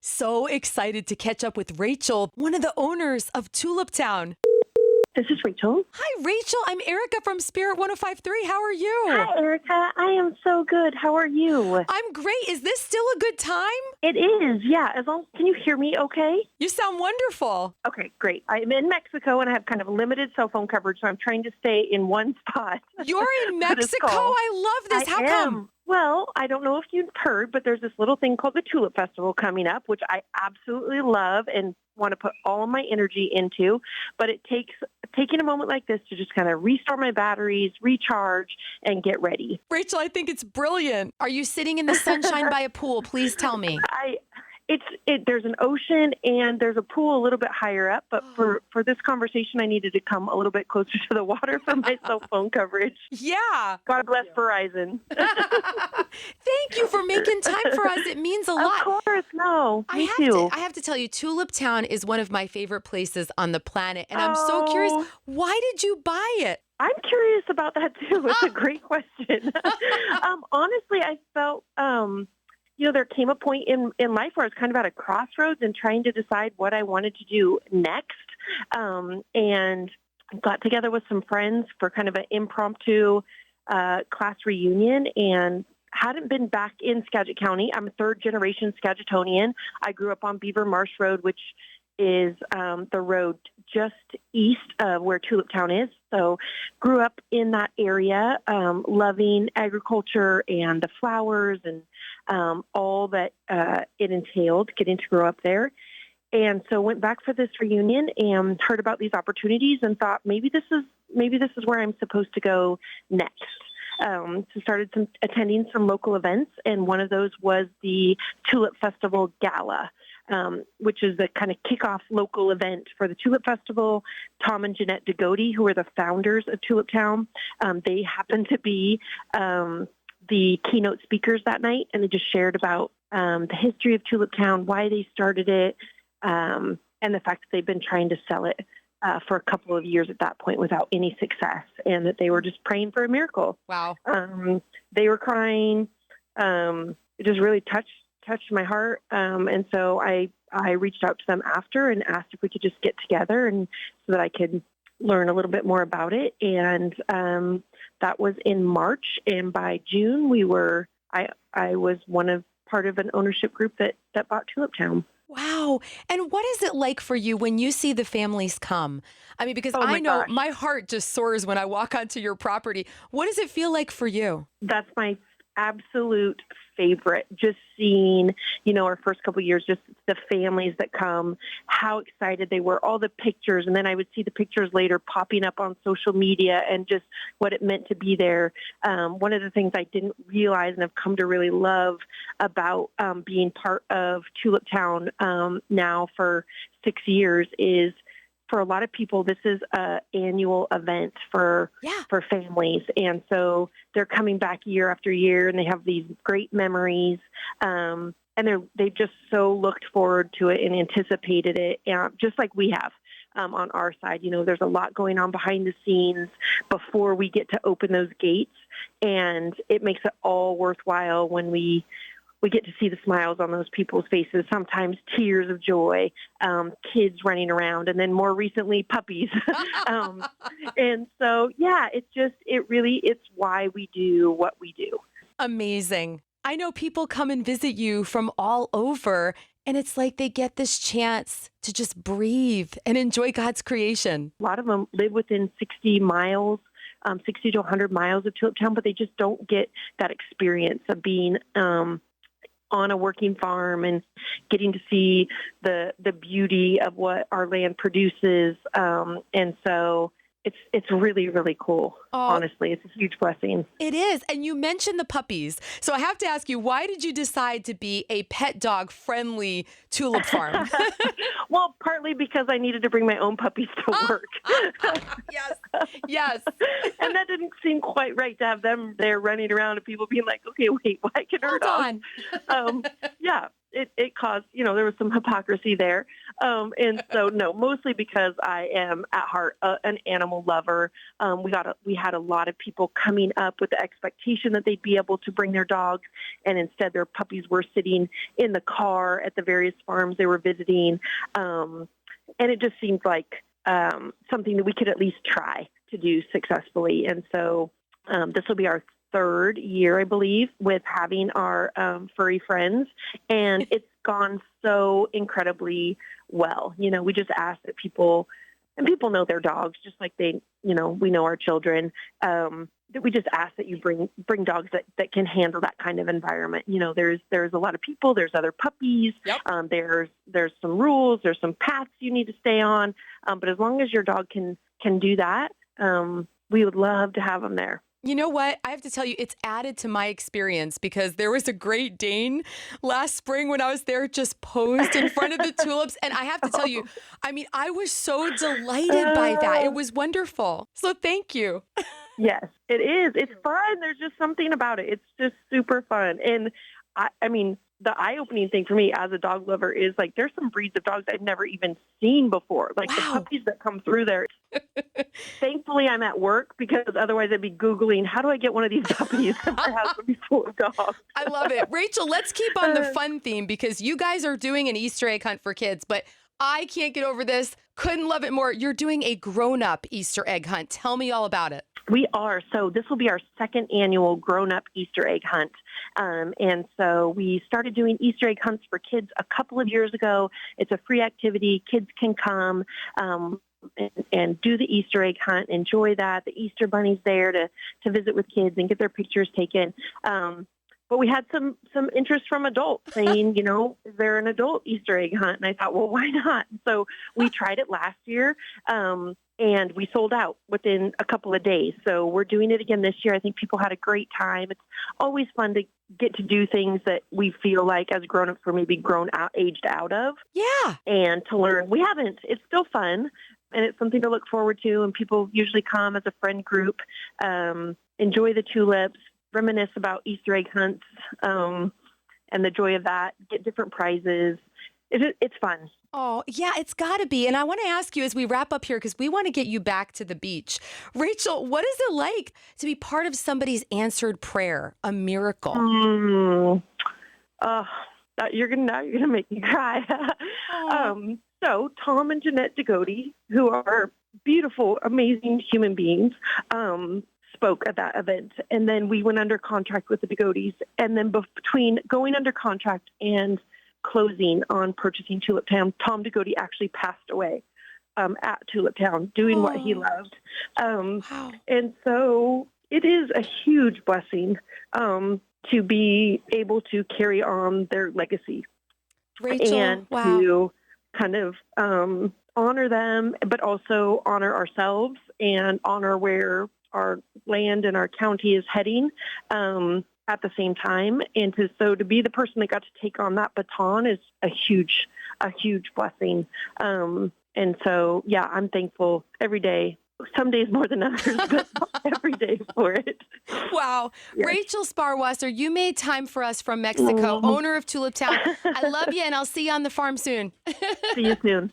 So excited to catch up with Rachael, one of the owners of Tulip Town. This is Rachel. Hi, Rachael. I'm Erica from Spirit 105.3. How are you? Hi, Erica. I am so good. How are you? I'm great. Is this still a good time? It is, yeah. Can you hear me okay? You sound wonderful. Okay, great. I'm in Mexico and I have kind of limited cell phone coverage, so I'm trying to stay in one spot. You're in for this Mexico? call. I love this. How I come? am. Well, I don't know if you've heard, but there's this little thing called the Tulip Festival coming up, which I absolutely love and want to put all of my energy into. But it takes taking a moment like this to just kind of restore my batteries, recharge, and get ready. Rachael, I think it's brilliant. Are you sitting in the sunshine by a pool? Please tell me. There's an ocean and there's a pool a little bit higher up, but for this conversation, I needed to come a little bit closer to the water for my cell phone coverage. Yeah. God bless Verizon. Thank you for making time for us. It means a lot. Of course, no. Me I too. have to tell you, Tulip Town is one of my favorite places on the planet. And I'm so curious, why did you buy it? I'm curious about that too. It's a great question. Honestly, I felt, there came a point in life where I was kind of at a crossroads and trying to decide what I wanted to do next. And got together with some friends for kind of an impromptu class reunion and hadn't been back in Skagit County. I'm a third-generation Skagitonian. I grew up on Beaver Marsh Road, which is the road just east of where Tulip Town is. So grew up in that area, loving agriculture and the flowers and all that it entailed, getting to grow up there. And so went back for this reunion and heard about these opportunities and thought maybe this is where I'm supposed to go next. So started attending some local events, and one of those was the Tulip Festival Gala, which is the kind of kickoff local event for the Tulip Festival. Tom and Jeanette DeGote, who are the founders of Tulip Town, they happened to be the keynote speakers that night, and they just shared about the history of Tulip Town, why they started it, and the fact that they've been trying to sell it for a couple of years at that point without any success, and that they were just praying for a miracle. Wow. They were crying. It just really touched my heart. And so I reached out to them after and asked if we could just get together and so that I could learn a little bit more about it. And that was in March. And by June, I was part of an ownership group that bought Tulip Town. Wow. And what is it like for you when you see the families come? I mean, because I know my heart just soars when I walk onto your property. What does it feel like for you? That's my absolute favorite. Just seeing, our first couple of years, just the families that come, how excited they were, all the pictures. And then I would see the pictures later popping up on social media and just what it meant to be there. One of the things I didn't realize and have come to really love about being part of Tulip Town now for 6 years is, for a lot of people, this is an annual event for families. And so they're coming back year after year, and they have these great memories. And they've just so looked forward to it and anticipated it, just like we have on our side. There's a lot going on behind the scenes before we get to open those gates. And it makes it all worthwhile when we get to see the smiles on those people's faces, sometimes tears of joy, kids running around, and then more recently, puppies. And so, it's why we do what we do. Amazing. I know people come and visit you from all over, and it's like they get this chance to just breathe and enjoy God's creation. A lot of them live within 60 miles. 60 to 100 miles of Tulip Town, but they just don't get that experience of being on a working farm and getting to see the beauty of what our land produces. And so it's really, really cool. Honestly, it's a huge blessing. It is. And you mentioned the puppies. So I have to ask you, why did you decide to be a pet dog friendly tulip farm? Well, partly because I needed to bring my own puppies to work. Yes. And that didn't seem quite right to have them there running around and people being like, okay, wait, why can her dog? Hold on. it caused, there was some hypocrisy there. And so, no, mostly because I am at heart an animal lover. We had a lot of people coming up with the expectation that they'd be able to bring their dogs, and instead their puppies were sitting in the car at the various farms they were visiting. And it just seemed like something that we could at least try to do successfully. And so this will be our third year, I believe, with having our furry friends, and it's gone so incredibly well. We just ask that people know their dogs, just like we know our children, that we just ask that you bring dogs that can handle that kind of environment. There's a lot of people, there's other puppies, Yep. There's some rules, there's some paths you need to stay on, but as long as your dog can do that, we would love to have them there. You know what? I have to tell you, it's added to my experience because there was a Great Dane last spring when I was there, just posed in front of the tulips. And I have to tell you, I was so delighted by that. It was wonderful. So thank you. Yes, it is. It's fun. There's just something about it. It's just super fun. And the eye-opening thing for me as a dog lover is there's some breeds of dogs I've never even seen before. The puppies that come through there. Thankfully, I'm at work because otherwise I'd be Googling, how do I get one of these puppies if my house would be full of dogs? I love it. Rachel, let's keep on the fun theme because you guys are doing an Easter egg hunt for kids, but I can't get over this. Couldn't love it more. You're doing a grown-up Easter egg hunt. Tell me all about it. We are. So this will be our second annual grown-up Easter egg hunt. And so we started doing Easter egg hunts for kids a couple of years ago. It's a free activity. Kids can come and do the Easter egg hunt, enjoy that. The Easter Bunny's there to visit with kids and get their pictures taken. But we had some interest from adults saying, is there an adult Easter egg hunt? And I thought, well, why not? So we tried it last year, and we sold out within a couple of days. So we're doing it again this year. I think people had a great time. It's always fun to get to do things that we feel like as grown-ups we're maybe aged out of. Yeah. And to learn. We haven't. It's still fun, and it's something to look forward to. And people usually come as a friend group, enjoy the tulips, reminisce about Easter egg hunts and the joy of that, get different prizes. It's fun. Oh, yeah, it's got to be. And I want to ask you as we wrap up here, because we want to get you back to the beach. Rachel, what is it like to be part of somebody's answered prayer, a miracle? You're gonna make me cry. So Tom and Jeanette DeGote, who are beautiful, amazing human beings, spoke at that event. And then we went under contract with the DeGotes. And then between going under contract and closing on purchasing Tulip Town, Tom DeGote actually passed away at Tulip Town doing what he loved. Wow. And so it is a huge blessing to be able to carry on their legacy. Rachel, and to kind of honor them, but also honor ourselves and honor where our land and our county is heading at the same time. And to be the person that got to take on that baton is a huge blessing. And so, yeah, I'm thankful every day. Some days more than others, but every day for it. Wow. Yes. Rachael Sparwasser, you made time for us from Mexico, owner of Tulip Town. I love you, and I'll see you on the farm soon. See you soon.